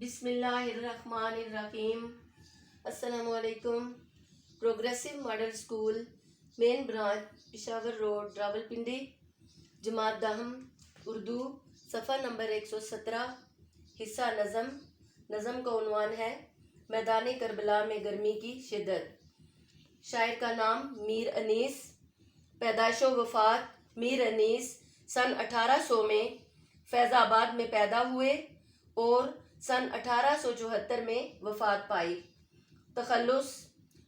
بسم اللہ الرحمن الرحیم۔ السلام علیکم۔ پروگریسو ماڈل سکول مین برانچ پشاور روڈ راولپنڈی، جماعت دہم، اردو، صفحہ نمبر 117، حصہ نظم کا عنوان ہے میدان کربلا میں گرمی کی شدت۔ شاعر کا نام میر انیس۔ پیدائش و وفات میر انیس سن 1800 میں فیض آباد میں پیدا ہوئے اور سن 1874 میں وفات پائی۔ تخلص: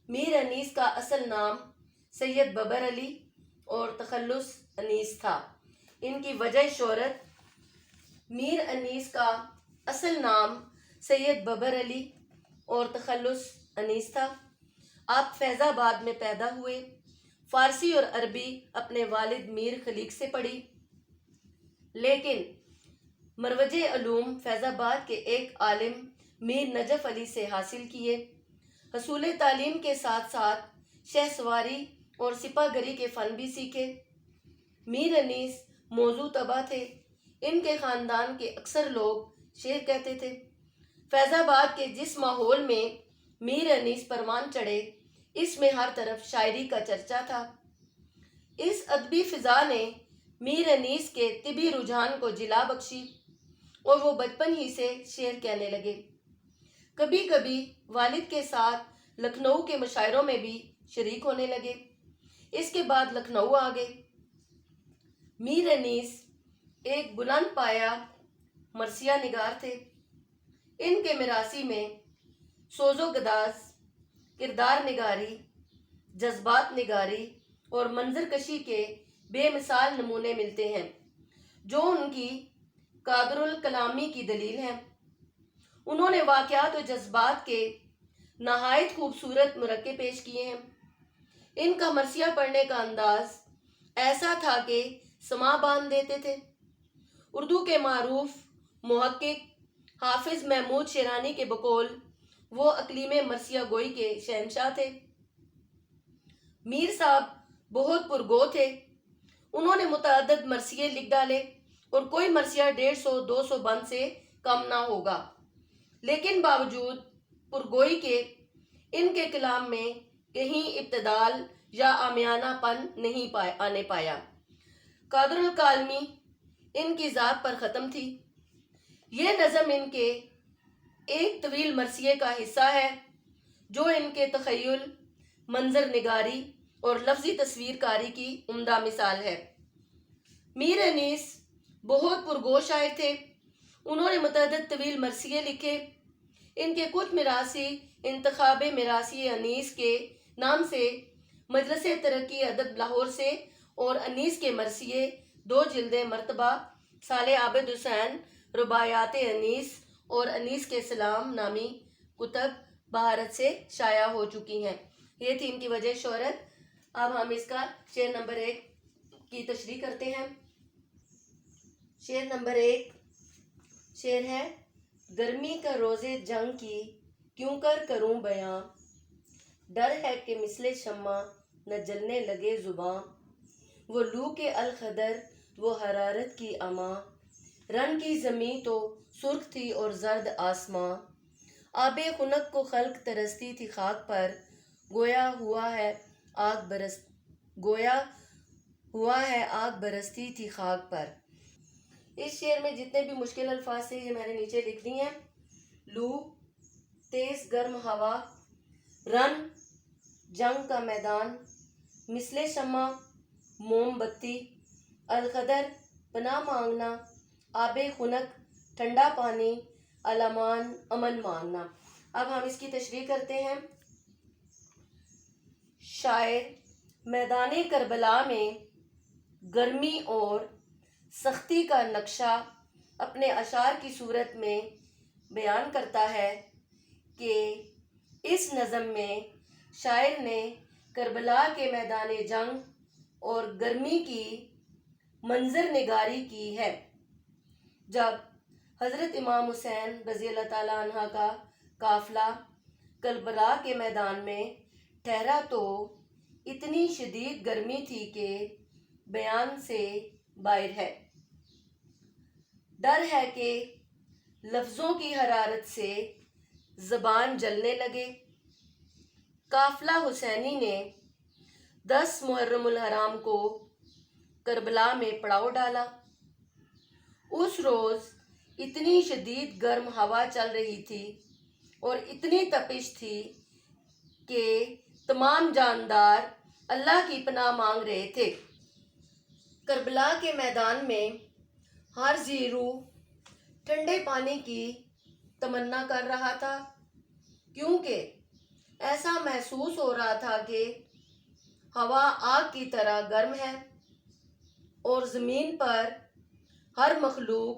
میر انیس کا اصل نام سید ببر علی اور تخلص انیس تھا۔ ان کی وجہ شہرت: میر انیس کا اصل نام سید ببر علی اور تخلص انیس تھا۔ آپ فیض آباد میں پیدا ہوئے۔ فارسی اور عربی اپنے والد میر خلیق سے پڑھی، لیکن مروج علوم فیض آباد کے ایک عالم میر نجف علی سے حاصل کیے۔ حصول تعلیم کے ساتھ ساتھ شہ سواری اور سپہ گری کے فن بھی سیکھے۔ میر انیس موضوع طبع تھے۔ ان کے خاندان کے اکثر لوگ شعر کہتے تھے۔ فیض آباد کے جس ماحول میں میر انیس پروان چڑھے، اس میں ہر طرف شاعری کا چرچا تھا۔ اس ادبی فضا نے میر انیس کے طبی رجحان کو جلا بخشی اور وہ بچپن ہی سے شعر کہنے لگے۔ کبھی کبھی والد کے ساتھ لکھنؤ کے مشاعروں میں بھی شریک ہونے لگے۔ اس کے بعد لکھنؤ آ گئے۔ میر انیس ایک بلند پایہ مرثیہ نگار تھے۔ ان کے میراثی میں سوز و گداز، کردار نگاری، جذبات نگاری اور منظر کشی کے بے مثال نمونے ملتے ہیں، جو ان کی قادر الکلامی کی دلیل ہیں۔ انہوں نے واقعات و جذبات کے نہایت خوبصورت مرکب پیش کیے ہیں۔ ان کا مرثیہ پڑھنے کا انداز ایسا تھا کہ سماع باندھ دیتے تھے۔ اردو کے معروف محقق حافظ محمود شیرانی کے بقول وہ اقلیم مرثیہ گوئی کے شہنشاہ تھے۔ میر صاحب بہت پرگو تھے۔ انہوں نے متعدد مرثیے لکھ ڈالے اور کوئی مرثیہ 150-200 بند سے کم نہ ہوگا، لیکن باوجود پرگوئی کے ان کے کلام میں کہیں ابتذال یا عامیانہ پن نہیں آنے پایا۔ قادر الکلامی ان کی ذات پر ختم تھی۔ یہ نظم ان کے ایک طویل مرثیے کا حصہ ہے جو ان کے تخیل، منظر نگاری اور لفظی تصویر کاری کی عمدہ مثال ہے۔ میر انیس بہت پرگو شاعر تھے۔ انہوں نے متعدد طویل مرثیے لکھے۔ ان کے کچھ میراثی انتخاب میراثی انیس کے نام سے مجلس ترقی ادب لاہور سے اور انیس کے مرثیے 2 جلدیں مرتبہ صالح عابد حسین رباعیات انیس اور انیس کے سلام نامی کتب بھارت سے شائع ہو چکی ہیں۔ یہ تھی ان کی وجہ شہرت۔ اب ہم اس کا شعر نمبر 1 کی تشریح کرتے ہیں۔ شعر نمبر 1 شعر ہے: گرمی کا روز جنگ کی کیوں کر کروں بیاں، ڈر ہے کہ مثل شمع نہ جلنے لگے زباں، وہ لو کے الخدر وہ حرارت کی اماں، رنگ کی زمیں تو سرخ تھی اور زرد آسماں، آب خنک کو خلق ترستی تھی خاک پر، گویا ہوا ہے آگ برستی تھی خاک پر۔ اس شعر میں جتنے بھی مشکل الفاظ تھے یہ میں نے نیچے لکھ دی ہیں۔ لو، تیز گرم ہوا، رن، جنگ کا میدان، مثل شمع، موم بتی، الخدر، پناہ مانگنا، آب خنک، ٹھنڈا پانی، الامان، امن مانگنا۔ اب ہم اس کی تشریح کرتے ہیں۔ شاعر میدان کربلا میں گرمی اور سختی کا نقشہ اپنے اشعار کی صورت میں بیان کرتا ہے کہ اس نظم میں شاعر نے کربلا کے میدان جنگ اور گرمی کی منظر نگاری کی ہے۔ جب حضرت امام حسین رضی اللہ تعالیٰ عنہ کا قافلہ کربلا کے میدان میں ٹھہرا تو اتنی شدید گرمی تھی کہ بیان سے باہر ہے۔ ڈر ہے کہ لفظوں کی حرارت سے زبان جلنے لگے۔ قافلہ حسینی نے 10 محرم الحرام کو کربلا میں پڑاؤ ڈالا۔ اس روز اتنی شدید گرم ہوا چل رہی تھی اور اتنی تپش تھی کہ تمام جاندار اللہ کی پناہ مانگ رہے تھے۔ کربلا کے میدان میں ہر ذی روح ٹھنڈے پانی کی تمنا کر رہا تھا، کیونکہ ایسا محسوس ہو رہا تھا کہ ہوا آگ کی طرح گرم ہے اور زمین پر ہر مخلوق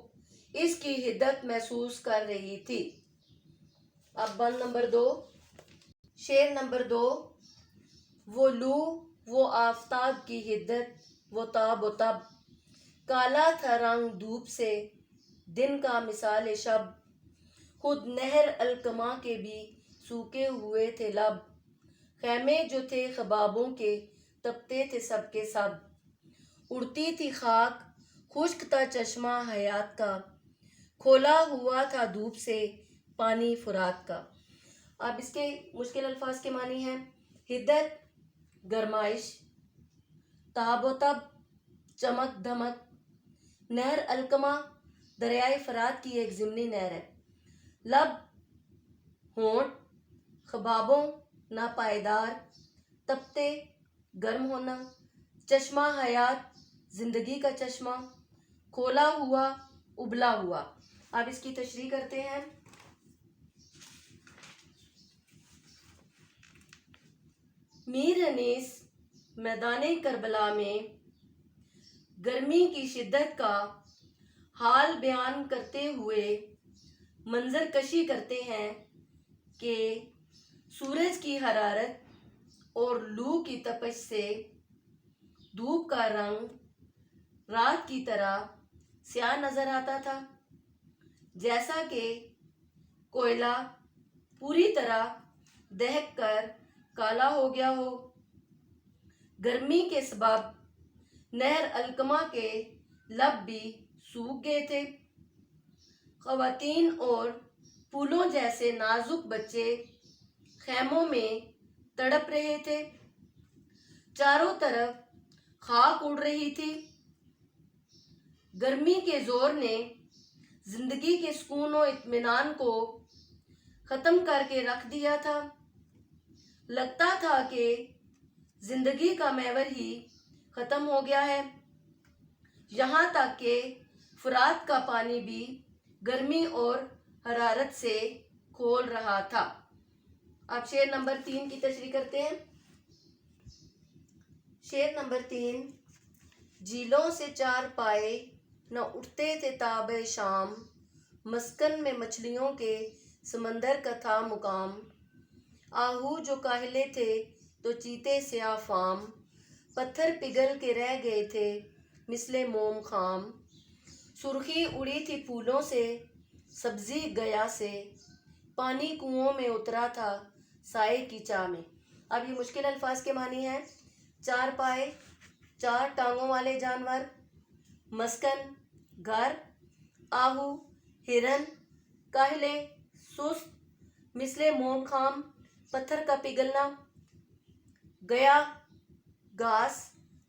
اس کی حدت محسوس کر رہی تھی۔ اب بند نمبر 2، شعر نمبر 2۔ وہ لو وہ آفتاب کی حدت، وہ تاب و تب، کالا تھا رنگ دھوپ سے دن کا مثال شب، خود نہر الکما کے بھی سوکھے ہوئے تھے لب، خیمے جو تھے خبابوں کے تپتے تھے سب کے سب، اڑتی تھی خاک خشک تھا چشمہ حیات کا، کھولا ہوا تھا دھوپ سے پانی فرات کا۔ اب اس کے مشکل الفاظ کے معنی ہیں: حدت گرمائش، تاب و تب چمک دھمک، نہر الکما دریائے فرات کی ایک ضمنی نہر ہے، لب ہونٹ، خبابوں ناپائیدار، تپتے گرم ہونا، چشمہ حیات زندگی کا چشمہ، کھولا ہوا ابلا ہوا۔ اب اس کی تشریح کرتے ہیں۔ میر انیس میدان کربلا میں گرمی کی شدت کا حال بیان کرتے ہوئے منظر کشی کرتے ہیں کہ سورج کی حرارت اور لو کی تپش سے دھوپ کا رنگ رات کی طرح سیاہ نظر آتا تھا، جیسا کہ کوئلہ پوری طرح دہک کر کالا ہو گیا ہو۔ گرمی کے سبب نہر الکما کے لب بھی سوکھ گئے تھے۔ خواتین اور پھولوں جیسے نازک بچے خیموں میں تڑپ رہے تھے، چاروں طرف خاک اڑ رہی تھی۔ گرمی کے زور نے زندگی کے سکون و اطمینان کو ختم کر کے رکھ دیا تھا۔ لگتا تھا کہ زندگی کا محور ہی ختم ہو گیا ہے، یہاں تک کہ فرات کا پانی بھی گرمی اور حرارت سے کھول رہا تھا۔ اب شعر نمبر 3 کی تشریح کرتے ہیں۔ شعر نمبر 3۔ جھیلوں سے چار پائے نہ اٹھتے تھے تاب شام، مسکن میں مچھلیوں کے سمندر کا تھا مقام، آہو جو کاہلے تھے تو چیتے سیاہ فام، پتھر پگھل کے رہ گئے تھے مثل موم خام، سرخی اڑی تھی پھولوں سے سبزی گیا سے، پانی کنوؤں میں اترا تھا سائے کی چاہ میں۔ اب یہ مشکل الفاظ کے معنی ہیں: چار پائے، 4 ٹانگوں والے جانور، مسکن گھر، آہو ہرن، کاہلے سست، مثل موم خام پتھر کا پگھلنا، گیا گھاس،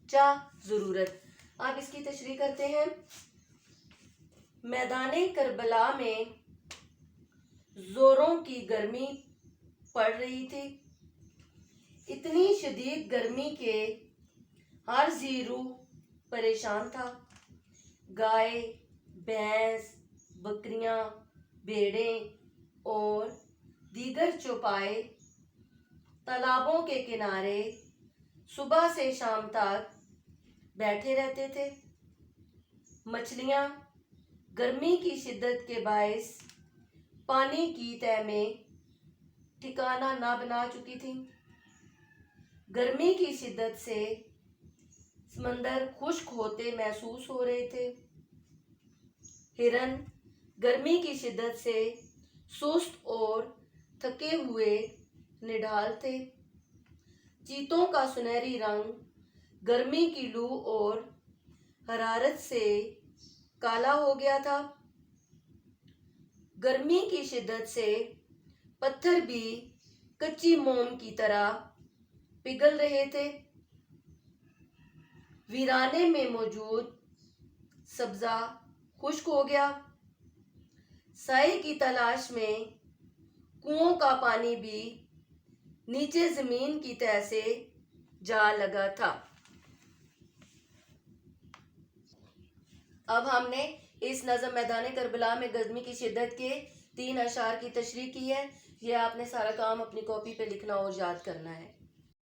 چاہ ضرورت۔ اب اس کی تشریح کرتے ہیں۔ میدان کربلا میں زوروں کی گرمی پڑ رہی تھی، اتنی شدید گرمی کہ ہر ذی روح پریشان تھا۔ گائے، بھینس، بکریاں، بھیڑیں اور دیگر چوپائے تالابوں کے کنارے صبح سے شام تک بیٹھے رہتے تھے۔ مچھلیاں گرمی کی شدت کے باعث پانی کی تہہ میں ٹھکانہ نہ بنا چکی تھیں۔ گرمی کی شدت سے سمندر خشک ہوتے محسوس ہو رہے تھے۔ ہرن گرمی کی شدت سے سست اور تھکے ہوئے نڈھال تھے۔ چیتوں کا سنہری رنگ گرمی کی لو اور حرارت سے کالا ہو گیا تھا۔ گرمی کی شدت سے پتھر بھی کچی موم کی طرح پگھل رہے تھے۔ ویرانے میں موجود سبزہ خشک ہو گیا۔ سائے کی تلاش میں کنووں کا پانی بھی نیچے زمین کی تہہ سے جا لگا تھا۔ اب ہم نے اس نظم میدان کربلا میں گرمی کی شدت کے 3 اشعار کی تشریح کی ہے۔ یہ آپ نے سارا کام اپنی کاپی پہ لکھنا اور یاد کرنا ہے۔